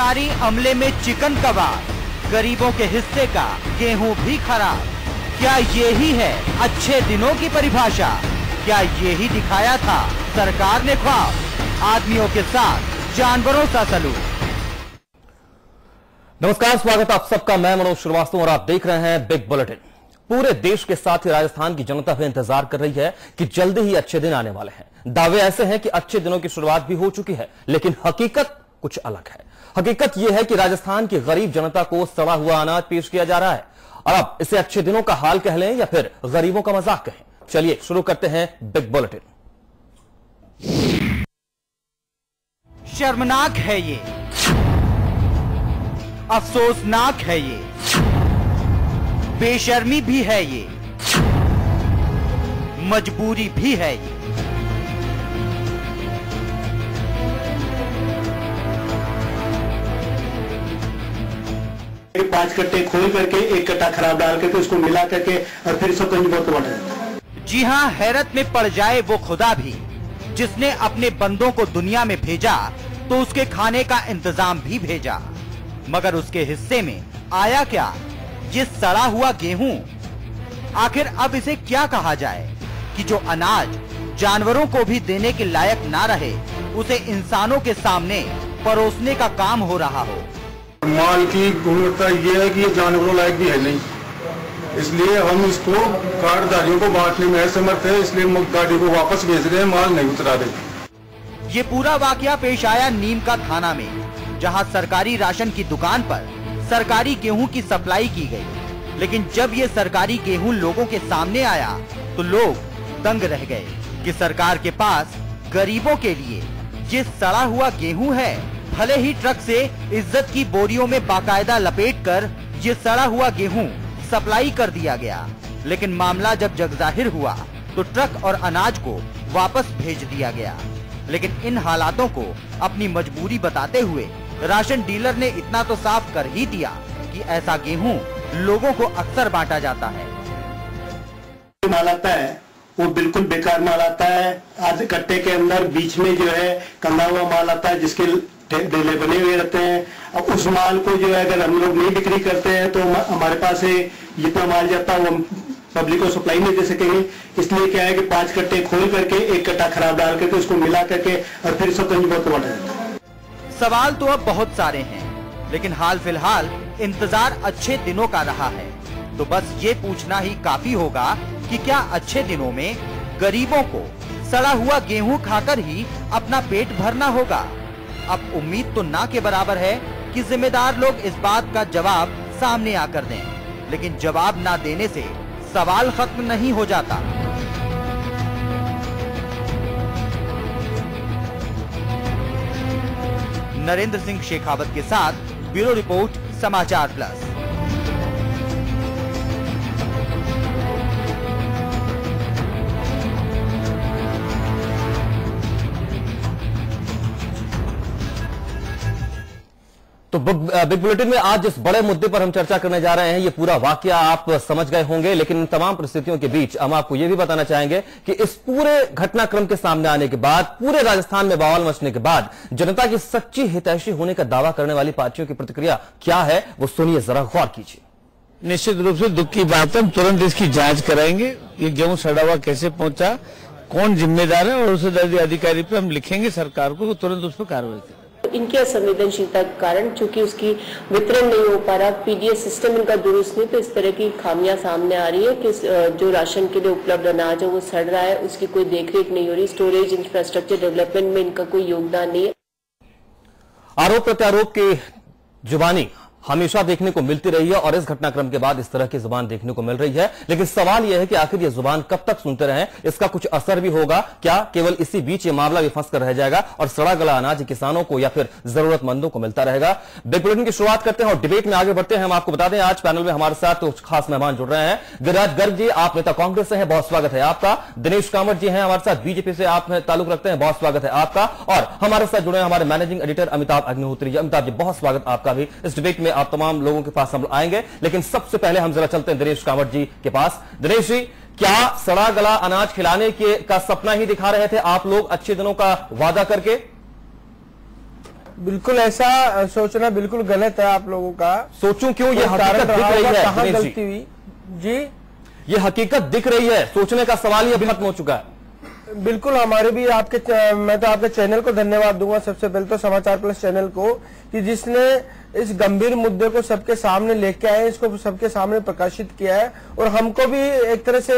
सरकारी अमले में चिकन कबाब, गरीबों के हिस्से का गेहूं भी खराब। क्या यही है अच्छे दिनों की परिभाषा? क्या यही दिखाया था सरकार ने ख्वाब? आदमियों के साथ जानवरों सा सलूक। नमस्कार, स्वागत है आप सबका। मैं मनोज श्रीवास्तव और आप देख रहे हैं बिग बुलेटिन। पूरे देश के साथ ही राजस्थान की जनता भी इंतजार कर रही है कि जल्दी ही अच्छे दिन आने वाले हैं। दावे ऐसे हैं कि अच्छे दिनों की शुरुआत भी हो चुकी है, लेकिन हकीकत कुछ अलग है। हकीकत यह है कि राजस्थान की गरीब जनता को सड़ा हुआ अनाज पेश किया जा रहा है। और अब इसे अच्छे दिनों का हाल कह लें या फिर गरीबों का मजाक कहें। चलिए शुरू करते हैं बिग बुलेटिन। शर्मनाक है ये, अफसोसनाक है ये, बेशर्मी भी है ये, मजबूरी भी है ये। 5 कट्टे खोल करके 1 कट्टा खराब डाल करके उसको मिला करके और फिर इसको कंजी बहुत बांटा जाता है। जी हां, हैरत में पड़ जाए वो खुदा भी जिसने अपने बंदों को दुनिया में भेजा तो उसके खाने का इंतजाम भी भेजा, मगर उसके हिस्से में आया क्या? ये सड़ा हुआ गेहूं। आखिर अब इसे क्या कहा जाए कि जो अनाज जानवरों को भी देने के लायक ना रहे, उसे इंसानों के सामने परोसने का काम हो रहा हो। माल की गुणवत्ता ये है कि ये जानवरों लायक भी है नहीं, इसलिए हम इसको कार्डधारियों को बांटने में असमर्थ है, इसलिए गाड़ी को वापस भेज रहे हैं, माल नहीं उतरा रहे। ये पूरा वाकया पेश आया नीम का थाना में, जहां सरकारी राशन की दुकान पर सरकारी गेहूं की सप्लाई की गई। लेकिन जब ये सरकारी गेहूं लोगों के सामने आया तो लोग दंग रह गए कि सरकार के पास गरीबों के लिए ये सड़ा हुआ गेहूं है। भले ही ट्रक से इज्जत की बोरियों में बाकायदा लपेटकर ये सड़ा हुआ गेहूं सप्लाई कर दिया गया, लेकिन मामला जब जगजाहिर हुआ तो ट्रक और अनाज को वापस भेज दिया गया। लेकिन इन हालातों को अपनी मजबूरी बताते हुए राशन डीलर ने इतना तो साफ कर ही दिया कि ऐसा गेहूं लोगों को अक्सर बांटा जाता है। माल आता है वो बिल्कुल बेकार माल आता है। आधे कट्टे के अंदर बीच में जो है कंधा हुआ माल आता है जिसके ढेले बने हुए रहते हैं। अब उस माल को जो है अगर हम लोग नहीं बिक्री करते हैं तो हमारे पास से जितना माल जाता है वो हम पब्लिक को सप्लाई नहीं दे सकेंगे। इसलिए क्या है कि 5 कट्टे खोल करके 1 कट्टा खराब डाल करके उसको मिला करके और फिर इसको कंजी बहुत बांटा जाता है। सवाल तो अब बहुत सारे हैं, लेकिन हाल फिलहाल इंतजार अच्छे दिनों का रहा है। तो बस ये पूछना ही काफी होगा कि क्या अच्छे दिनों में गरीबों को सड़ा हुआ गेहूं खाकर ही अपना पेट भरना होगा? अब उम्मीद तो ना के बराबर है कि जिम्मेदार लोग इस बात का जवाब सामने आकर दें, लेकिन जवाब ना देने से सवाल खत्म नहीं हो जाता। नरेंद्र सिंह शेखावत के साथ ब्यूरो रिपोर्ट, समाचार प्लस। तो बिग बुलेटिन में आज जिस बड़े मुद्दे पर हम चर्चा करने जा रहे हैं, ये पूरा वाकया आप समझ गए होंगे, लेकिन इन तमाम परिस्थितियों के बीच हम आपको यह भी बताना चाहेंगे कि इस पूरे घटनाक्रम के सामने आने के बाद, पूरे राजस्थान में बवाल मचने के बाद, जनता की सच्ची हितैषी होने का दावा करने वाली पार्टियों की प्रतिक्रिया क्या है, वो सुनिए, जरा गौर कीजिए। निश्चित रूप से दुख की बात है, हम तुरंत इसकी जांच कराएंगे। ये गेहूं सड़ा हुआ कैसे पहुंचा, कौन जिम्मेदार है, और उस अधिकारी पे हम लिखेंगे सरकार को तुरंत उस पर कार्रवाई करें। इनकी असंवेदनशीलता के कारण चूंकि उसकी वितरण नहीं हो पा रहा, पीडीएस सिस्टम इनका दुरुस्त नहीं, तो इस तरह की खामियां सामने आ रही है कि जो राशन के लिए उपलब्ध अनाज है वो सड़ रहा है, उसकी कोई देखरेख नहीं हो रही, स्टोरेज इंफ्रास्ट्रक्चर डेवलपमेंट में इनका कोई योगदान नहीं है। आरोप प्रत्यारोप की जुबानी हमेशा देखने को मिलती रही है और इस घटनाक्रम के बाद इस तरह की जुबान देखने को मिल रही है। लेकिन सवाल यह है कि आखिर यह जुबान कब तक सुनते रहें, इसका कुछ असर भी होगा क्या? केवल इसी बीच ये मामला भी फंस कर रह जाएगा और सड़ा गला अनाज किसानों को या फिर जरूरतमंदों को मिलता रहेगा? बिग बुलेटिन की शुरुआत करते हैं और डिबेट में आगे बढ़ते हैं। हम आपको बता दें आज पैनल में हमारे साथ कुछ खास मेहमान जुड़ रहे हैं। गिरिराज गर्ग जी, आप नेता कांग्रेस से हैं, बहुत स्वागत है आपका। दिनेश कामत जी हैं हमारे साथ, बीजेपी से आप ताल्लुक रखते हैं, बहुत स्वागत है आपका। और हमारे साथ जुड़े हैं हमारे मैनेजिंग एडिटर अमिताभ अग्निहोत्री जी। अमिताभ जी, बहुत स्वागत आपका भी। इस डिबेट में आप तमाम लोगों के पास हम आएंगे, लेकिन सबसे पहले हम जरा चलते हैं दिनेश कामत जी के पास। दिनेश जी, क्या सड़ा गला अनाज खिलाने का सपना ही दिखा रहे थे आप लोग अच्छे दिनों का वादा करके? बिल्कुल ऐसा सोचना बिल्कुल गलत है आप लोगों का। सोचूं क्यों, ये हकीकत दिख रही है। कहाँ गलती हुई जी? ये हकीकत दिख रही है, सोचने का सवाल ही अब खत्म हो चुका है। बिल्कुल हमारे भी मैं तो आपके चैनल को धन्यवाद दूंगा, सबसे पहले तो समाचार प्लस चैनल को, कि जिसने इस गंभीर मुद्दे को सबके सामने लेके आए, इसको सबके सामने प्रकाशित किया है। और हमको भी एक तरह से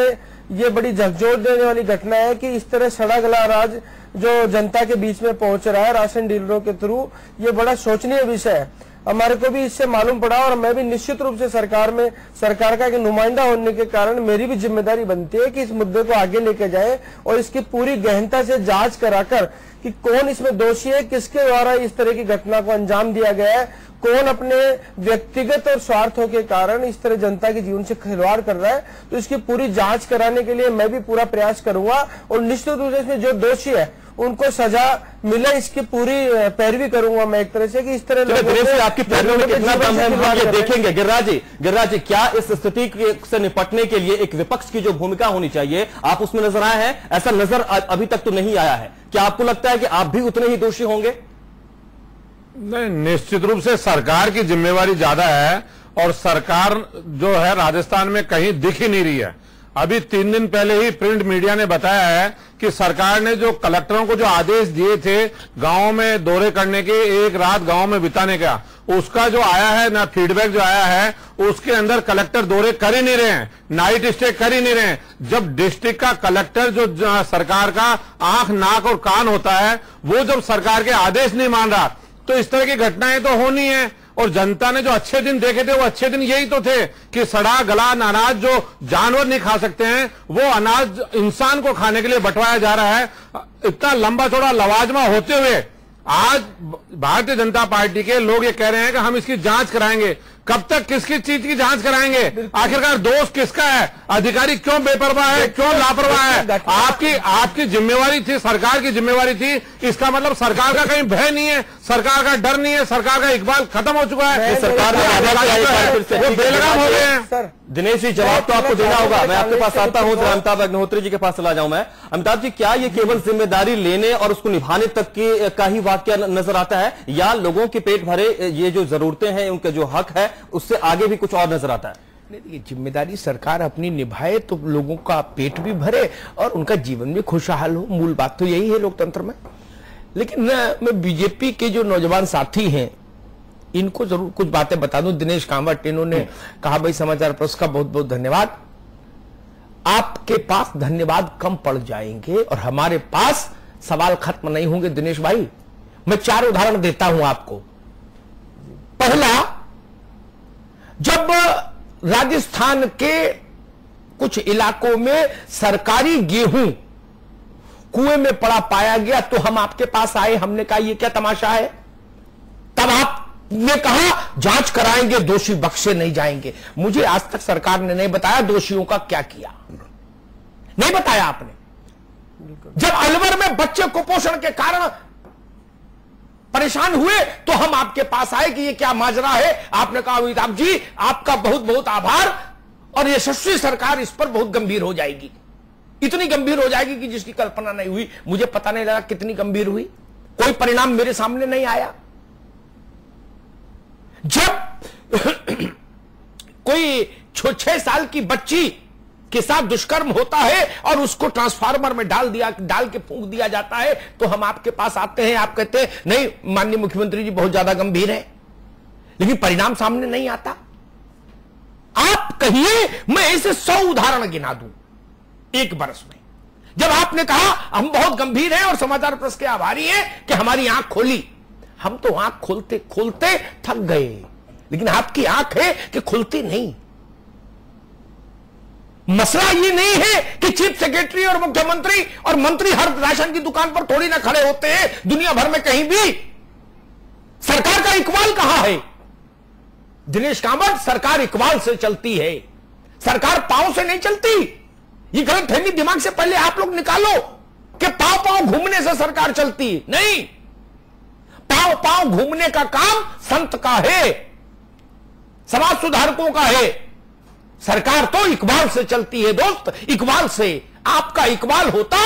ये बड़ी झकझोर देने वाली घटना है कि इस तरह सड़ा गला अनाज जो जनता के बीच में पहुंच रहा है राशन डीलरों के थ्रू, ये बड़ा शोचनीय विषय है। हमारे को भी इससे मालूम पड़ा और मैं भी निश्चित रूप से सरकार का एक नुमाइंदा होने के कारण मेरी भी जिम्मेदारी बनती है कि इस मुद्दे को आगे लेके जाए और इसकी पूरी गहनता से जांच कराकर कि कौन इसमें दोषी है, किसके द्वारा इस तरह की घटना को अंजाम दिया गया है, कौन अपने व्यक्तिगत और स्वार्थों के कारण इस तरह जनता के जीवन से खिलवाड़ कर रहा है। तो इसकी पूरी जांच कराने के लिए मैं भी पूरा प्रयास करूंगा और निश्चित रूप से इसमें जो दोषी है उनको सजा मिले, इसकी पूरी पैरवी करूंगा मैं एक तरह से कि इस तरह आपकी पैरवी में कितना दम है हम ये देखेंगे। गिरिराज जी, क्या इस स्थिति से निपटने के लिए एक विपक्ष की जो भूमिका होनी चाहिए आप उसमें नजर आए हैं? ऐसा नजर अभी तक तो नहीं आया है। क्या आपको लगता है कि आप भी उतने ही दोषी होंगे? नहीं, निश्चित रूप से सरकार की जिम्मेवारी ज्यादा है और सरकार जो है राजस्थान में कहीं दिख ही नहीं रही है। अभी 3 दिन पहले ही प्रिंट मीडिया ने बताया है कि सरकार ने जो कलेक्टरों को जो आदेश दिए थे गांव में दौरे करने के, एक रात गांव में बिताने का, उसका जो आया है ना फीडबैक जो आया है उसके अंदर कलेक्टर दौरे कर ही नहीं रहे हैं, नाइट स्टे कर ही नहीं रहे हैं। जब डिस्ट्रिक्ट का कलेक्टर जो सरकार का आंख नाक और कान होता है वो जब सरकार के आदेश नहीं मान रहा तो इस तरह की घटनाएं तो होनी है। और जनता ने जो अच्छे दिन देखे थे वो अच्छे दिन यही तो थे कि सड़ा गला अनाज जो जानवर नहीं खा सकते हैं वो अनाज इंसान को खाने के लिए बंटवाया जा रहा है। इतना लंबा चौड़ा लवाजमा होते हुए आज भारतीय जनता पार्टी के लोग ये कह रहे हैं कि हम इसकी जांच कराएंगे। कब तक किसकी चीज की जांच कराएंगे? आखिरकार दोष किसका है? अधिकारी क्यों बेपरवाह है, क्यों लापरवाह है? आपकी जिम्मेवारी थी, सरकार की जिम्मेवारी थी। इसका मतलब सरकार का कहीं भय नहीं है, सरकार का डर नहीं है, सरकार का इकबाल खत्म हो चुका है, सरकार बेलगाम हो गए हैं। दिनेश जी, जवाब तो आपको देना होगा। मैं आपके पास आता हूं, अमिताभ अग्निहोत्री जी के पास चला जाऊं मैं। अमिताभ जी, क्या ये केवल जिम्मेदारी लेने और उसको निभाने तक का ही वाक्य नजर आता है या लोगों के पेट भरे ये जो जरूरतें हैं, उनका जो हक है, उससे आगे भी कुछ और नजर आता है? नहीं, जिम्मेदारी सरकार अपनी निभाए तो लोगों का पेट भी भरे और उनका जीवन भी खुशहाल हो। मूल बात तो यही है लोकतंत्र में। लेकिन मैं बीजेपी के जो नौजवान साथी हैं इनको जरूर कुछ बातें बता दूं। दिनेश कांवट, इन्होंने कहा भाई समाचार प्लस का बहुत बहुत धन्यवाद। आपके पास धन्यवाद कम पड़ जाएंगे और हमारे पास सवाल खत्म नहीं होंगे। दिनेश भाई, मैं 4 उदाहरण देता हूं आपको। पहला, जब राजस्थान के कुछ इलाकों में सरकारी गेहूं कुएं में पड़ा पाया गया तो हम आपके पास आए, हमने कहा ये क्या तमाशा है। तब आपने कहा जांच कराएंगे, दोषी बख्शे नहीं जाएंगे। मुझे आज तक सरकार ने नहीं बताया दोषियों का क्या किया, नहीं बताया आपने। जब अलवर में बच्चे कुपोषण के कारण परेशान हुए तो हम आपके पास आए कि ये क्या माजरा है। आपने कहा अमिताभ जी आपका बहुत बहुत आभार और यशस्वी सरकार इस पर बहुत गंभीर हो जाएगी, इतनी गंभीर हो जाएगी कि जिसकी कल्पना नहीं हुई। मुझे पता नहीं लगा कितनी गंभीर हुई, कोई परिणाम मेरे सामने नहीं आया। जब कोई 6 साल की बच्ची के साथ दुष्कर्म होता है और उसको ट्रांसफार्मर में डाल के फूंक दिया जाता है तो हम आपके पास आते हैं, आप कहते हैं नहीं माननीय मुख्यमंत्री जी बहुत ज्यादा गंभीर है, लेकिन परिणाम सामने नहीं आता। आप कहिए मैं ऐसे 100 उदाहरण गिना दूं एक बरस में, जब आपने कहा हम बहुत गंभीर हैं और समाचार प्लस के आभारी हैं कि हमारी आंख खोली। हम तो आंख खोलते खोलते थक गए, लेकिन आपकी आंख है कि खुलती नहीं। मसला ये नहीं है कि चीफ सेक्रेटरी और मुख्यमंत्री और मंत्री हर राशन की दुकान पर थोड़ी ना खड़े होते हैं दुनिया भर में कहीं भी। सरकार का इकबाल कहां है? दिनेश कामत, सरकार इकबाल से चलती है, सरकार पांव से नहीं चलती। ये गलतफहमी दिमाग से पहले आप लोग निकालो कि पांव पांव घूमने से सरकार चलती है। नहीं, पांव पांव घूमने का काम संत का है, समाज सुधारकों का है। सरकार तो इकबाल से चलती है दोस्त, इकबाल से। आपका इकबाल होता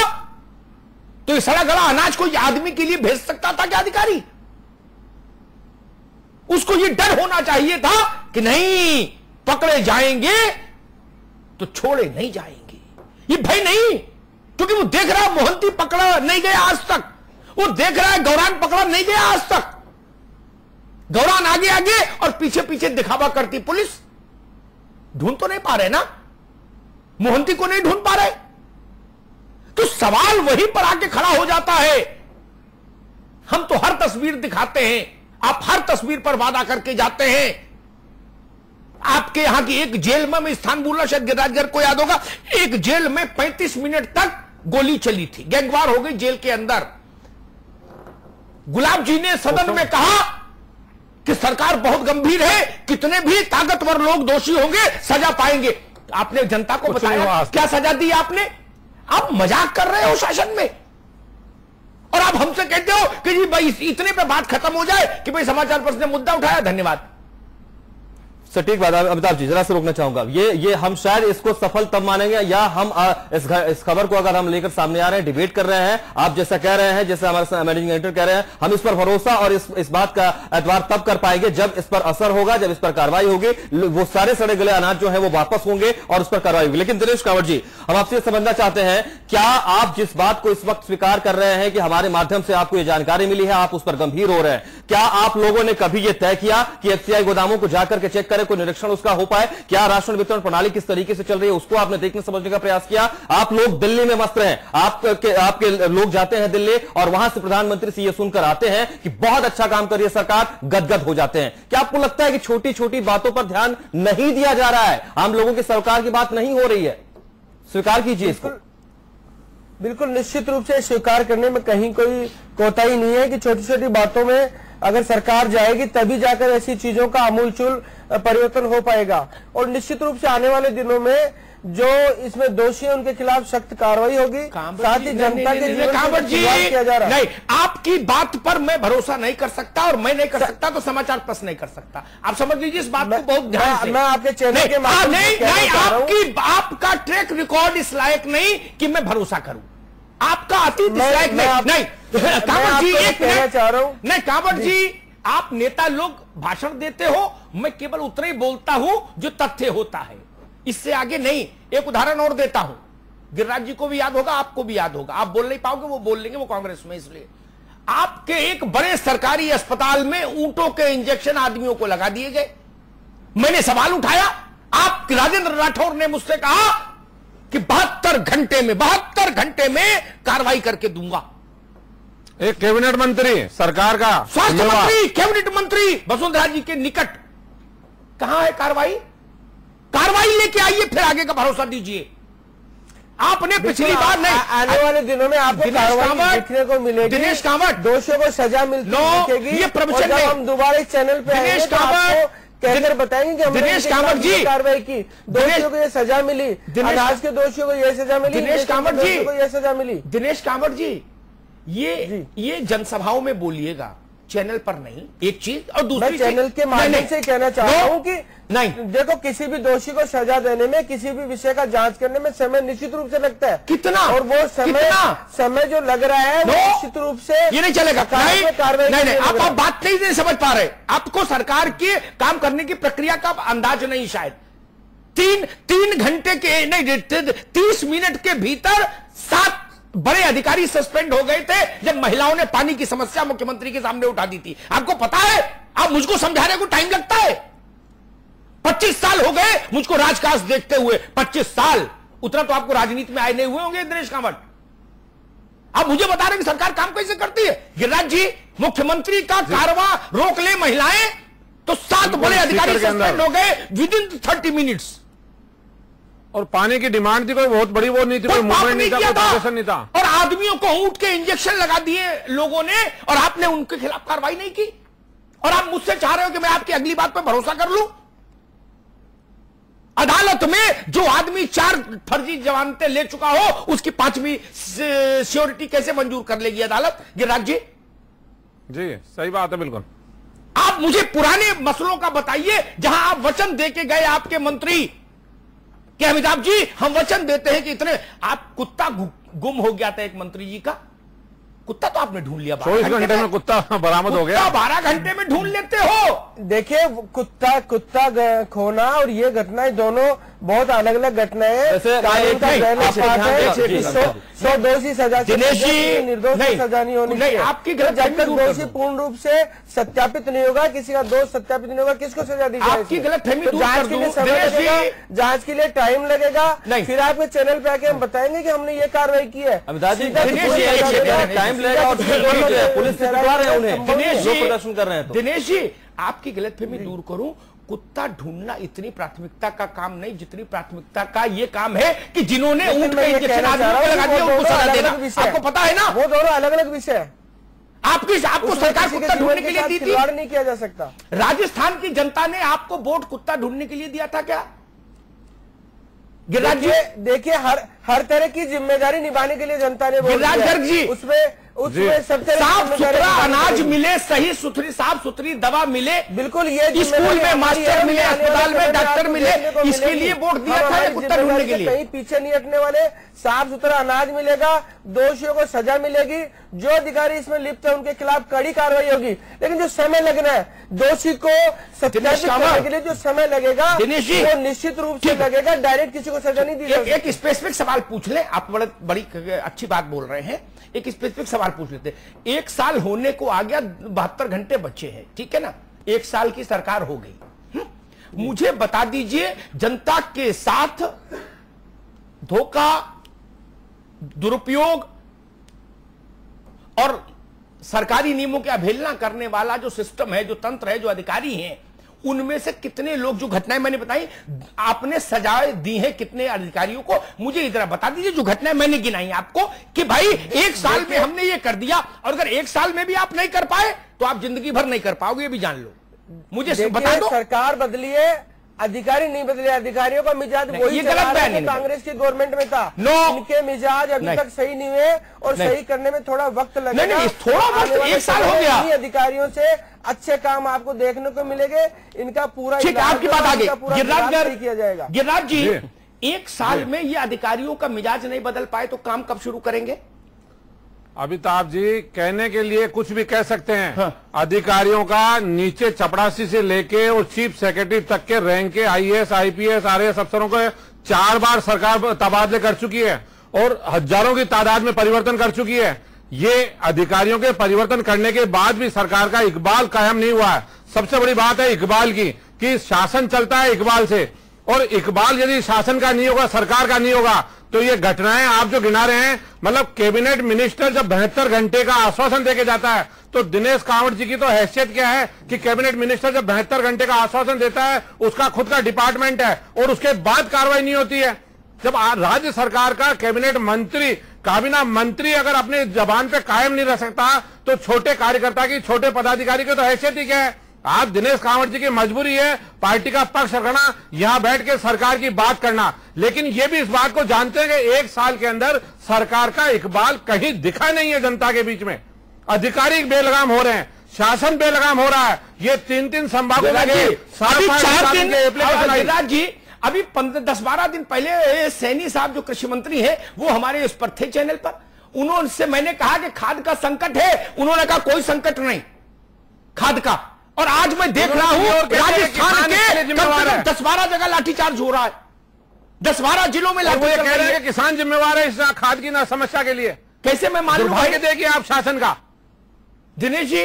तो ये सड़ा गला अनाज कोई आदमी के लिए भेज सकता था क्या अधिकारी? उसको ये डर होना चाहिए था कि नहीं, पकड़े जाएंगे तो छोड़े नहीं जाएंगे। ये भय नहीं, क्योंकि वो देख रहा है मोहंती पकड़ा नहीं गया आज तक, वो देख रहा है गौरान पकड़ा नहीं गया आज तक। गौरान आगे आगे और पीछे पीछे दिखावा करती पुलिस। ढूंढ तो नहीं पा रहे ना, मोहंती को नहीं ढूंढ पा रहे। तो सवाल वहीं पर आके खड़ा हो जाता है। हम तो हर तस्वीर दिखाते हैं, आप हर तस्वीर पर वादा करके जाते हैं। आपके यहां की एक जेल में, मैं स्थान भूलना, शायद गिरिराजगढ़ को याद होगा, एक जेल में 35 मिनट तक गोली चली थी, गैंगवार हो गई जेल के अंदर। गुलाब जी ने सदन में कहा कि सरकार बहुत गंभीर है, कितने भी ताकतवर लोग दोषी होंगे सजा पाएंगे। आपने जनता को बताया क्या सजा दी आपने? आप मजाक कर रहे हो शासन में, और आप हमसे कहते हो कि जी भाई इतने पे बात खत्म हो जाए कि भाई समाचार पत्र ने मुद्दा उठाया। धन्यवाद। सटीक बात। अमिताभ जी जरा से रोकना चाहूंगा, ये हम शायद इसको सफल तब मानेंगे या हम इस खबर को अगर हम लेकर सामने आ रहे हैं, डिबेट कर रहे हैं, आप जैसा कह रहे हैं, जैसे हमारे मैनेजिंग एडिटर कह रहे हैं, हम इस पर भरोसा और इस बात का एतबार तब कर पाएंगे जब इस पर असर होगा, जब इस पर कार्रवाई होगी, वो सारे सड़े गले अनाज जो है वो वापस होंगे और उस पर कार्रवाई होगी। लेकिन दिनेश कांवड़ जी, हम आपसे समझना चाहते हैं, क्या आप जिस बात को इस वक्त स्वीकार कर रहे हैं कि हमारे माध्यम से आपको ये जानकारी मिली है, आप उस पर गंभीर हो रहे हैं, क्या आप लोगों ने कभी यह तय किया कि एफसीआई गोदामों को जाकर के चेक करें, कोई निरीक्षण उसका हो पाए? क्या राशन वितरण प्रणाली किस तरीके से चल रही है उसको आपने देखने समझने का प्रयास किया? आप लोग दिल्ली में मस्त रहे, आपके लोग जाते हैं दिल्ली और वहां से प्रधानमंत्री से यह सुनकर आते हैं कि बहुत अच्छा काम कर रही है सरकार, गदगद हो जाते हैं। क्या आपको लगता है कि छोटी छोटी बातों पर ध्यान नहीं दिया जा रहा है, आम लोगों की सरकार की बात नहीं हो रही है? स्वीकार कीजिए इसको। बिल्कुल निश्चित रूप से स्वीकार करने में कहीं कोई कोताही नहीं है कि छोटी छोटी बातों में अगर सरकार जाएगी तभी जाकर ऐसी चीजों का आमूलचूल परिवर्तन हो पाएगा। और निश्चित रूप से आने वाले दिनों में जो इसमें दोषी है उनके खिलाफ सख्त कार्रवाई होगी, साथ ही जनता के जीवन को सुधार किया जा रहा है। नहीं, आपकी बात पर मैं भरोसा नहीं कर सकता और मैं नहीं कर सकता तो समाचार प्लस नहीं कर सकता। आप समझ लीजिए इस बात को बहुत ध्यान से। मैं आपके चैनल के माध्यम से आपका ट्रैक रिकॉर्ड इस लायक नहीं कि मैं भरोसा करूं, आपका अतीत इस लायक नहीं। कांवड़ जी एक मिनट चाह रहा हूं। नहीं कांवड़ जी, आप नेता लोग भाषण देते हो, मैं केवल उतना ही बोलता हूं जो तथ्य होता है, इससे आगे नहीं। एक उदाहरण और देता हूं, गिरिराज जी को भी याद होगा, आपको भी याद होगा, आप बोल नहीं पाओगे, वो बोल लेंगे, वो कांग्रेस में। इसलिए आपके एक बड़े सरकारी अस्पताल में ऊंटों के इंजेक्शन आदमियों को लगा दिए गए। मैंने सवाल उठाया, आप राजेंद्र राठौर ने मुझसे कहा कि 72 घंटे में कार्रवाई करके दूंगा। एक कैबिनेट मंत्री सरकार का स्वास्थ्य मंत्री, कैबिनेट मंत्री वसुंधरा जी के निकट, कहां है कार्रवाई? कार्रवाई लेके आइए, फिर आगे का भरोसा दीजिए। आपने पिछली बार नहीं, आने वाले दिनों में आपको कार्रवाई देखने को मिलेगी। दिनेश कांवड़, दोषियों को सजा मिलेगी। ये प्रवचन जब हम दोबारा इस चैनल पे आएंगे तो आपको कहकर बताएंगे कि हमने दिनेश कांवड़ जी कार्रवाई की, दोषियों को ये सजा मिली, अनाज के दोषियों को ये सजा मिली, दिनेश कांवड़ जी को ये सजा मिली। दिनेश कांवड़ जी, ये जनसभाओं में बोलिएगा, चैनल पर नहीं। एक चीज और दूसरी चैनल के माध्यम से कहना चाहता हूं कि नहीं, देखो किसी भी दोषी को सजा देने में, किसी भी विषय का जांच करने में समय निश्चित रूप से लगता है। कितना? और वो समय जो लग रहा है वो निश्चित रूप से ये नहीं चलेगा। नहीं, आप बात नहीं समझ पा रहे। आपको सरकार के काम करने की प्रक्रिया का अंदाज नहीं शायद। 3 घंटे के नहीं, 30 मिनट के भीतर 7 बड़े अधिकारी सस्पेंड हो गए थे जब महिलाओं ने पानी की समस्या मुख्यमंत्री के सामने उठा दी थी। आपको पता है? आप मुझको समझाने को टाइम लगता है। 25 साल हो गए मुझको राजकाज देखते हुए, 25 साल। उतना तो आपको राजनीति में आए नहीं हुए होंगे दिनेश कांवड़। आप मुझे बता रहे हैं कि सरकार काम कैसे करती है। गिरिराज जी, मुख्यमंत्री का कारवा रोक ले महिलाएं तो 7 बड़े अधिकारी सस्पेंड हो गए विदिन 30 मिनट्स। और पानी की डिमांड थी, कोई बहुत बड़ी वो नहीं थी, कोई मूवमेंट नहीं था, कोई प्रोसेशन नहीं था। और आदमियों को ऊंट के इंजेक्शन लगा दिए लोगों ने और आपने उनके खिलाफ कार्रवाई नहीं की। और आप मुझसे चाह रहे हो कि मैं आपकी अगली बात पर भरोसा कर लूं? अदालत में जो आदमी 4 फर्जी जमानतें ले चुका हो उसकी 5वीं सिक्योरिटी कैसे मंजूर कर लेगी अदालत? गिरिराज जी सही बात है, बिल्कुल। आप मुझे पुराने मसलों का बताइए जहां आप वचन देके गए आपके मंत्री कि अमिताभ जी हम वचन देते हैं कि इतने। आप कुत्ता गुम हो गया था एक मंत्री जी का, कुत्ता तो आपने ढूंढ लिया 24 घंटे में कुत्ता बरामद हो गया। 12 घंटे में ढूंढ लेते हो। देखिए कुत्ता खोना और ये घटनाएं दोनों बहुत अलग अलग घटनाएं हैं। कानून का पहला पार्ट है 100 दोषी सजा से निर्दोष की सजा नहीं होनी चाहिए। आपकी जब तक दोषी पूर्ण रूप से सत्यापित नहीं होगा, किसी का दोष सत्यापित नहीं होगा, किसको सजा दी जाएगी? आपकी गलतफहमी दूर कर दूं। जांच के लिए समय लगेगा, जांच के लिए टाइम लगेगा, फिर आपके चैनल पे आके हम बताएंगे कि हमने ये कार्रवाई की है। टाइम लगेगा और पुलिस से पिटवा रहे हैं उन्हें, प्रदर्शन कर रहे हैं। दिनेश जी, आपकी गलतफहमी दूर करूं, कुत्ता ढूंढना इतनी प्राथमिकता का काम नहीं जितनी प्राथमिकता का ये काम है कि जिन्होंने ऊंट का इंजेक्शन आदमी को लगा दिया उनको सजा देना। आपको पता है ना, वो दोनों अलग अलग विषय है। आपको सरकार कुत्ता ढूंढने के लिए दी थी, नहीं किया जा सकता। राजस्थान की जनता ने आपको वोट कुत्ता ढूंढने के लिए दिया था क्या? गिरिराज जी देखिए, हर तरह की जिम्मेदारी निभाने के लिए जनता ने गिरिराज गर्ग जी उसमें सबसे साफ सुथरा अनाज मिले, सही सुथरी साफ सुथरी दवा मिले, बिल्कुल ये स्कूल में मास्टर मिले, अस्पताल में डॉक्टर मिले, इसके लिए वोट दिया था कुत्ता ढूंढने के लिए। कहीं पीछे नहीं हटने वाले, साफ सुथरा अनाज मिलेगा, दोषियों को सजा मिलेगी, जो अधिकारी इसमें लिप्त है उनके खिलाफ कड़ी कार्रवाई होगी। लेकिन जो समय लगना है दोषी को सत्यापित करने के लिए, जो समय लगेगा वो निश्चित रूप से लगेगा, डायरेक्ट किसी को सजा नहीं दी जाएगी। एक स्पेसिफिक सवाल पूछ ले, आप बड़ी अच्छी बात बोल रहे हैं, एक स्पेसिफिक सवाल पूछ लेते। 1 साल होने को आ गया, 72 घंटे बचे हैं, ठीक है ना, 1 साल की सरकार हो गई। मुझे बता दीजिए, जनता के साथ धोखा, दुरुपयोग और सरकारी नियमों की अवहेलना करने वाला जो सिस्टम है, जो तंत्र है, जो अधिकारी हैं, उनमें से कितने लोग, जो घटनाएं मैंने बताई, आपने सजाएं दी हैं कितने अधिकारियों को? मुझे इधर बता दीजिए, जो घटनाएं मैंने गिनाई आपको कि भाई 1 साल में हमने ये कर दिया, और अगर 1 साल में भी आप नहीं कर पाए तो आप जिंदगी भर नहीं कर पाओगे, ये भी जान लो। मुझे बता दो। सरकार बदली है, अधिकारी नहीं बदले, अधिकारियों का मिजाज वही कांग्रेस की गवर्नमेंट में था। इनके मिजाज अभी तक सही नहीं हुए और सही करने में थोड़ा वक्त लगेगा। थोड़ा वक्त, 1 साल हो गया। अधिकारियों से अच्छे काम आपको देखने को मिलेंगे, इनका पूरा ठीक है, आपकी बात आगे किया जाएगा। गिरिराज जी, 1 साल में ये अधिकारियों का मिजाज नहीं बदल पाए तो काम कब शुरू करेंगे? अमिताभ जी, कहने के लिए कुछ भी कह सकते हैं। हाँ। अधिकारियों का नीचे चपरासी से लेके और चीफ सेक्रेटरी तक के रैंक के IAS, IPS, RAS अफसरों को 4 बार सरकार तबादले कर चुकी है और हजारों की तादाद में परिवर्तन कर चुकी है। ये अधिकारियों के परिवर्तन करने के बाद भी सरकार का इकबाल कायम नहीं हुआ है। सबसे बड़ी बात है इकबाल की, कि शासन चलता है इकबाल से, और इकबाल यदि शासन का नहीं होगा, सरकार का नहीं होगा, तो ये घटनाएं आप जो गिना रहे हैं, मतलब कैबिनेट मिनिस्टर जब 72 घंटे का आश्वासन देके जाता है, तो दिनेश कांवड़ जी की तो हैसियत क्या है कि कैबिनेट मिनिस्टर जब 72 घंटे का आश्वासन देता है, उसका खुद का डिपार्टमेंट है और उसके बाद कार्रवाई नहीं होती है। जब राज्य सरकार का कैबिनेट मंत्री, काबीना मंत्री अगर अपने जबान पे कायम नहीं रह सकता, तो छोटे कार्यकर्ता की, छोटे पदाधिकारी की तो हैसियत ही क्या है? आज दिनेश कांवड़ जी की मजबूरी है पार्टी का पक्ष रखना, यहां बैठ के सरकार की बात करना, लेकिन ये भी इस बात को जानते हैं कि 1 साल के अंदर सरकार का इकबाल कहीं दिखा नहीं है जनता के बीच में। अधिकारी बेलगाम हो रहे हैं, शासन बेलगाम हो रहा है। ये 3-3 संभागों जी, अभी 10-12 दिन पहले सैनी साहब जो कृषि मंत्री है, वो हमारे उस पर थे चैनल पर, उन्होंने मैंने कहा कि खाद का संकट है, उन्होंने कहा कोई संकट नहीं खाद का। और आज मैं देख रहा हूं राजस्थान के 10-12 जगह लाठीचार्ज हो रहा है, 10-12 जिलों में लाठीचार्ज कह रहे हैं कि किसान जिम्मेवार है इस खाद की ना समस्या के लिए। कैसे मैं मान लूं? देखिए आप शासन का। दिनेश जी,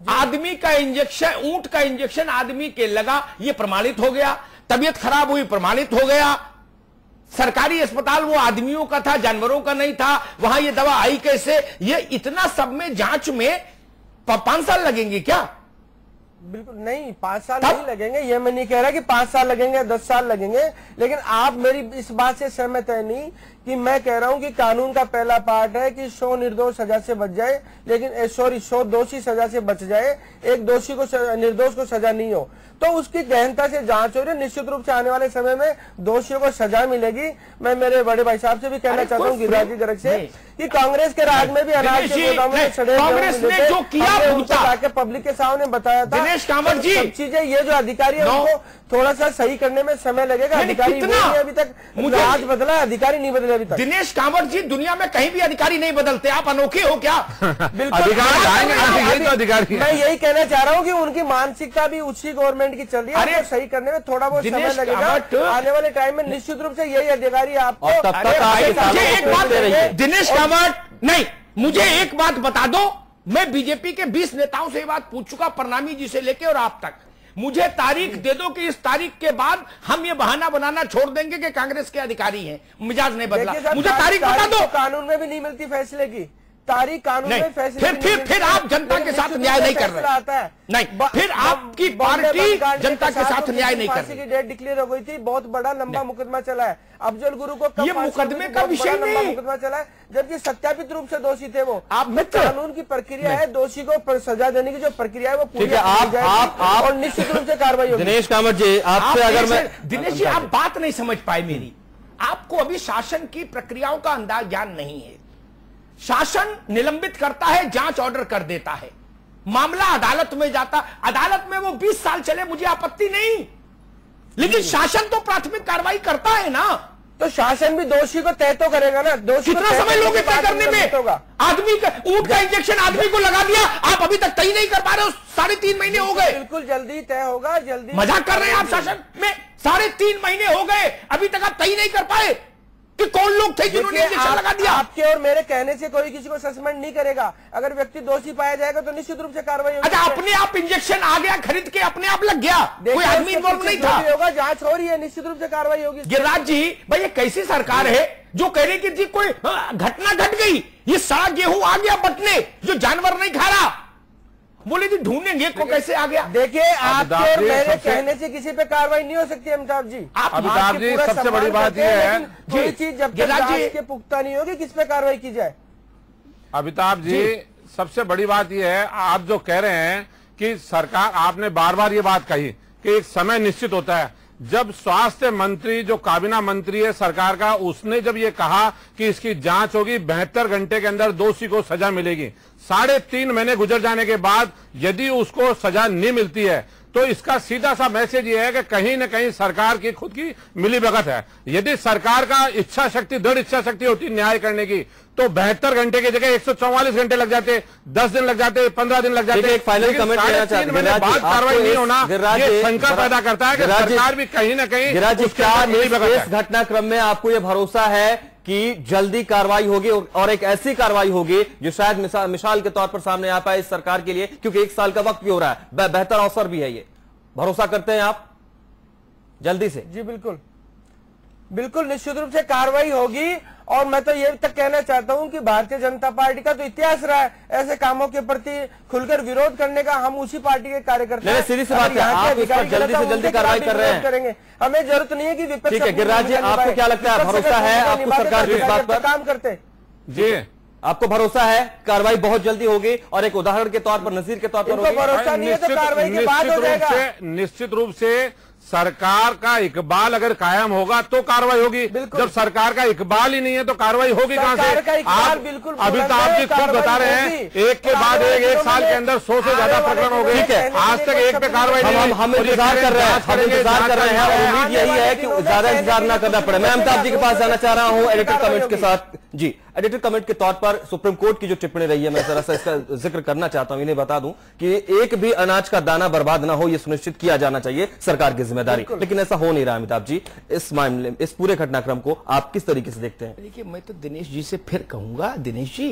आदमी का इंजेक्शन, ऊंट का इंजेक्शन आदमी के लगा, ये प्रमाणित हो गया। तबीयत खराब हुई, प्रमाणित हो गया। सरकारी अस्पताल वो आदमियों का था, जानवरों का नहीं था। वहां ये दवा आई कैसे? ये इतना सब में जांच में 5 साल लगेंगे क्या? बिल्कुल नहीं, 5 साल नहीं लगेंगे। ये मैं नहीं कह रहा कि 5 साल लगेंगे, 10 साल लगेंगे, लेकिन आप मेरी इस बात से सहमत है नहीं कि मैं कह रहा हूं कि कानून का पहला पार्ट है कि 100 निर्दोष सजा से बच जाए, लेकिन 100 दोषी सजा से बच जाए, एक दोषी को, निर्दोष को सजा नहीं हो। तो उसकी गहनता से जांच हो रही है। निश्चित रूप से आने वाले समय में दोषियों को सजा मिलेगी। मैं मेरे बड़े भाई साहब से भी कहना चाहता हूँ, गिरिराज जी गर्ग से, कि कांग्रेस के राज में भी अनाज के गोदामों में सड़े जो किया पब्लिक के सामने बताया था। दिनेश कांवड़ जी, सब चीजें, ये जो अधिकारी है उनको थोड़ा सा सही करने में समय लगेगा। अधिकारी अभी तक राज बदला, अधिकारी नहीं बदले। अभी तक। दिनेश कांवड़ जी, दुनिया में कहीं भी अधिकारी नहीं बदलते, आप अनोखे हो क्या? बिल्कुल अधिकारी मैं यही कहना चाह रहा हूँ कि उनकी मानसिकता भी उसी गवर्नमेंट की चल रही है। अरे, सही करने में थोड़ा बहुत समय लगेगा, आने वाले टाइम में निश्चित रूप से यही अधिकारी आपको। दिनेश कांवड़ नहीं, मुझे एक बात बता दो, मैं बीजेपी के 20 नेताओं से ये बात पूछ चुका, प्रणामी जी से लेके और आप तक, मुझे तारीख दे दो कि इस तारीख के बाद हम ये बहाना बनाना छोड़ देंगे कि कांग्रेस के अधिकारी हैं, मिजाज नहीं बदला। मुझे तारीख बता दो। कानून में भी नहीं मिलती फैसले की तारीख, कानून में फैसले फिर आप जनता के साथ न्याय नहीं कर रहे आता है। नहीं, फिर आपकी पार्टी जनता के साथ न्याय नहीं कर रही। की डेट डिक्लेयर हो गई थी, बहुत बड़ा लंबा मुकदमा चला है। अफजल गुरु को ये मुकदमे का विषय नहीं, मुकदमा चला है, जबकि सत्यापित रूप से दोषी थे वो। आप कानून की प्रक्रिया है, दोषी को सजा देने की जो प्रक्रिया है वो पूरी आप और निश्चित रूप से कार्रवाई होगी। दिनेश कांवड़ जी, आपसे अगर मैं दिनेश जी, आप बात नहीं समझ पाए मेरी। आपको अभी शासन की प्रक्रियाओं का अंदाज ज्ञान नहीं है। शासन निलंबित करता है, जांच ऑर्डर कर देता है, मामला अदालत में जाता, अदालत में वो 20 साल चले, मुझे आपत्ति नहीं, लेकिन शासन तो प्राथमिक कार्रवाई करता है ना। तो शासन भी दोषी को तय तो करेगा ना। दोषी कितना समय लोगे तय करने में? आदमी का ऊंट का इंजेक्शन आदमी को लगा दिया, आप अभी तक तय नहीं कर पा रहे हो, 3.5 महीने हो गए। बिल्कुल जल्दी तय होगा, जल्दी। मजाक कर रहे हैं आप? शासन में 3.5 महीने हो गए, अभी तक आप तय नहीं कर पाए कि कौन लोग थे जिन्होंने इंजेक्शन लगा दिया। आपके और मेरे कहने से कोई किसी को सस्पेंड नहीं करेगा। अगर व्यक्ति दोषी पाया जाएगा तो निश्चित रूप से कार्रवाई होगी। अच्छा, अपने आप इंजेक्शन आ गया, खरीद के अपने आप लग गया, कोई आदमी इन्वॉल्व नहीं था। होगा, जांच हो रही है, निश्चित रूप से कार्रवाई होगी। गिरिराज जी, भाई ये कैसी सरकार है जो कह रही कि जी कोई घटना घट गई, ये सड़ा गेहूं आ गया बटने, जो जानवर नहीं खा रहा, बोले जी ढूंढेंगे को कैसे आ गया। देखिए, आपके और मेरे कहने से किसी पे कार्रवाई नहीं हो सकती अमिताभ जी। अमिताभ जी, सबसे बड़ी बात यह है, कोई चीज जब तक जांच के पुख्ता नहीं होगी, किस पे कार्रवाई की जाए। अमिताभ जी, सबसे बड़ी बात यह है, आप जो कह रहे हैं कि सरकार, आपने बार बार ये बात कही कि एक समय निश्चित होता है। जब स्वास्थ्य मंत्री, जो काबीना मंत्री है सरकार का, उसने जब ये कहा कि इसकी जांच होगी, 72 घंटे के अंदर दोषी को सजा मिलेगी, 3.5 महीने गुजर जाने के बाद यदि उसको सजा नहीं मिलती है, तो इसका सीधा सा मैसेज ये है कि कहीं न कहीं सरकार की खुद की मिलीभगत है। यदि सरकार का इच्छा शक्ति, दृढ़ इच्छा शक्ति होती न्याय करने की, तो 72 घंटे की जगह 144 घंटे लग जाते, 10 दिन लग जाते, 15 दिन लग जाते। एक फाइनल कमेंट लेना चाहते हैं, बाद कार्रवाई नहीं होना, ये शंका पैदा करता है कि सरकार भी कहीं न कहीं इस घटनाक्रम में आपको ये भरोसा है कि जल्दी कार्रवाई होगी और एक ऐसी कार्रवाई होगी जो शायद मिसाल के तौर पर सामने आ पाए इस सरकार के लिए, क्योंकि 1 साल का वक्त भी हो रहा है, बेहतर अवसर भी है, ये भरोसा करते हैं आप जल्दी से? जी बिल्कुल, बिल्कुल निश्चित रूप से कार्रवाई होगी। और मैं तो ये तक कहना चाहता हूं कि भारतीय जनता पार्टी का तो इतिहास रहा है ऐसे कामों के प्रति खुलकर विरोध करने का। हम उसी पार्टी के कार्यकर्ता हैं। सीधी सी बात है, आप इस पर जल्दी से जल्दी कार्रवाई कर रहे हैं। करेंगे, हमें जरूरत नहीं है कि विपक्ष। ठीक है गिरिराज जी, आपको क्या लगता है, भरोसा है आपको सरकार इस बात पर? काम करते जी, आपको भरोसा है कार्रवाई बहुत जल्दी होगी और एक उदाहरण के तौर पर, नजीर के तौर पर होगी? भरोसा नहीं है तो कार्रवाई के बाद हो जाएगा। निश्चित रूप से सरकार का इकबाल अगर कायम होगा तो कार्रवाई होगी। जब सरकार का इकबाल ही नहीं है तो कार्रवाई होगी कहां से? आप बिल्कुल अमिताभ जी खुद बता रहे हैं, एक के बाद एक साल के अंदर 100 से ज्यादा प्रकरण हो गए। आज तक एक पे कार्रवाई नहीं। हम इंतजार कर रहे हैं, हम इंतजार कर रहे हैं और उम्मीद यही है कि ज्यादा इंतजार ना करना पड़े। मैं अमिताभ जी के पास जाना चाह रहा हूं एडिटर कमेंट के साथ। जी, एडिटर कमेंट के तौर पर सुप्रीम कोर्ट की जो टिप्पणी रही है, मैं जरा सा इसका जिक्र करना चाहता हूं। इन्हें बता दूं कि एक भी अनाज का दाना बर्बाद ना हो, यह सुनिश्चित किया जाना चाहिए, सरकार की जिम्मेदारी, लेकिन ऐसा हो नहीं रहा। अमिताभ जी, इस मामले, इस पूरे घटनाक्रम को आप किस तरीके से देखते हैं? देखिए, मैं तो दिनेश जी से फिर कहूंगा, दिनेश जी,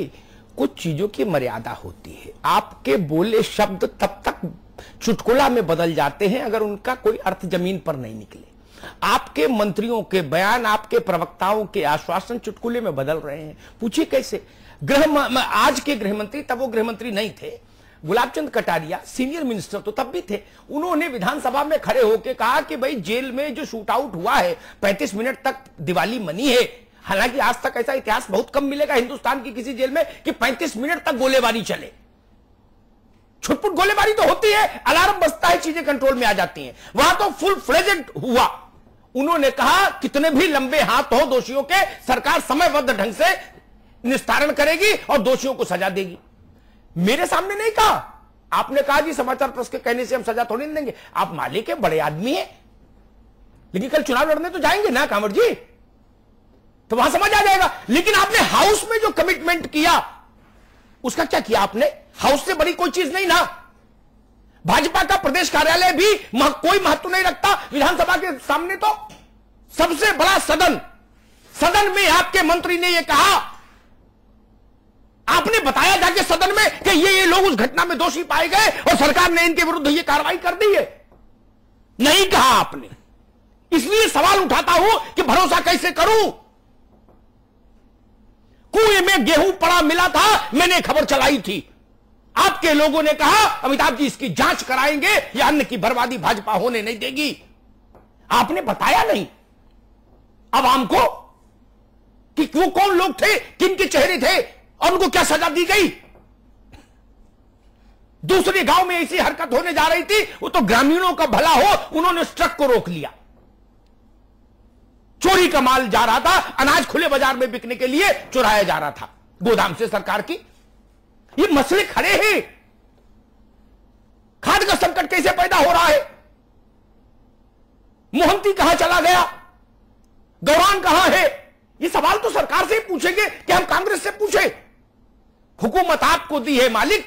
कुछ चीजों की मर्यादा होती है। आपके बोले शब्द तब तक चुटकुला में बदल जाते हैं अगर उनका कोई अर्थ जमीन पर नहीं निकले। आपके मंत्रियों के बयान, आपके प्रवक्ताओं के आश्वासन चुटकुले में बदल रहे हैं। पूछिए कैसे? आज के गृहमंत्री, तब वो गृहमंत्री नहीं थे, गुलाब चंद कटारिया सीनियर मिनिस्टर तो तब भी थे, उन्होंने विधानसभा में खड़े होकर कहा कि भाई जेल में जो शूट आउट हुआ है 35 मिनट तक दिवाली मनी है। हालांकि आज तक ऐसा इतिहास बहुत कम मिलेगा हिंदुस्तान की किसी जेल में कि 35 मिनट तक गोलीबारी चले। छुटपुट गोलीबारी तो होती है, अलार्म बजता है, चीजें कंट्रोल में आ जाती हैं। वहां तो फुल फ्लेजेड हुआ। उन्होंने कहा कितने भी लंबे हाथ हो दोषियों के, सरकार समयबद्ध ढंग से निस्तारण करेगी और दोषियों को सजा देगी। मेरे सामने नहीं कहा, आपने कहा जी समाचार प्रेस के कहने से हम सजा थोड़ी नहीं देंगे। आप मालिक है, बड़े आदमी है, लेकिन कल चुनाव लड़ने तो जाएंगे ना कांवड़ जी? तो वहां समझ आ जाएगा। लेकिन आपने हाउस में जो कमिटमेंट किया उसका क्या किया आपने? हाउस से बड़ी कोई चीज नहीं ना। भाजपा का प्रदेश कार्यालय भी कोई महत्व नहीं रखता विधानसभा के सामने। तो सबसे बड़ा सदन में आपके मंत्री ने यह कहा, आपने बताया जाके सदन में कि ये लोग उस घटना में दोषी पाए गए और सरकार ने इनके विरुद्ध ये कार्रवाई कर दी है? नहीं कहा आपने। इसलिए सवाल उठाता हूं कि भरोसा कैसे करूं? कुएं में गेहूं पड़ा मिला था, मैंने खबर चलाई थी, आपके लोगों ने कहा अमिताभ जी इसकी जांच कराएंगे, यह अन्न की बर्बादी भाजपा होने नहीं देगी। आपने बताया नहीं आवाम को कि वो कौन लोग थे, किन के चेहरे थे और उनको क्या सजा दी गई। दूसरे गांव में ऐसी हरकत होने जा रही थी, वो तो ग्रामीणों का भला हो, उन्होंने उस ट्रक को रोक लिया। चोरी का माल जा रहा था, अनाज खुले बाजार में बिकने के लिए चुराया जा रहा था गोदाम से सरकार की। ये मसले खड़े हैं। खाद्य का संकट कैसे पैदा हो रहा है? मोहंती कहां चला गया? गौरान कहां है? ये सवाल तो सरकार से ही पूछेंगे कि हम कांग्रेस से पूछे। हुकूमत आपको दी है मालिक,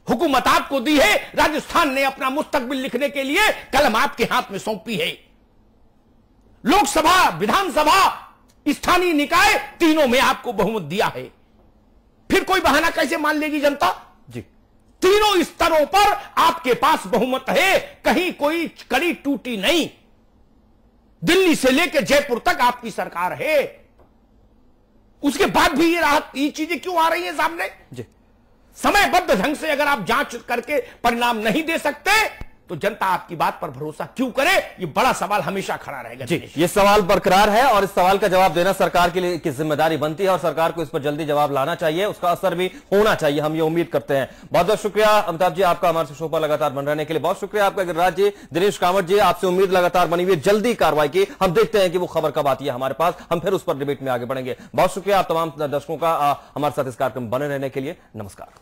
हुकूमत आपको दी है। राजस्थान ने अपना मुस्तकबिल लिखने के लिए कलम आपके हाथ में सौंपी है। लोकसभा, विधानसभा, स्थानीय निकाय, तीनों में आपको बहुमत दिया है। फिर कोई बहाना कैसे मान लेगी जनता? जी, तीनों स्तरों पर आपके पास बहुमत है, कहीं कोई कड़ी टूटी नहीं। दिल्ली से लेकर जयपुर तक आपकी सरकार है। उसके बाद भी ये चीजें क्यों आ रही हैं सामने? जी, समयबद्ध ढंग से अगर आप जांच करके परिणाम नहीं दे सकते तो जनता आपकी बात पर भरोसा क्यों करे? ये बड़ा सवाल हमेशा खड़ा रहेगा। जी, ये सवाल बरकरार है और इस सवाल का जवाब देना सरकार के लिए की जिम्मेदारी बनती है और सरकार को इस पर जल्दी जवाब लाना चाहिए, उसका असर भी होना चाहिए, हम ये उम्मीद करते हैं। बहुत बहुत शुक्रिया अमिताभ जी, आपका हमारे शो पर लगातार बन रहने के लिए। बहुत शुक्रिया आपका गिरिराज जी, दिनेश कामत जी, आपसे उम्मीद लगातार बनी हुई जल्दी कार्रवाई की। हम देखते हैं कि वो खबर कब आती है हमारे पास, हम फिर उस पर डिबेट में आगे बढ़ेंगे। बहुत शुक्रिया आप तमाम दर्शकों का हमारे साथ इस कार्यक्रम बने रहने के लिए। नमस्कार।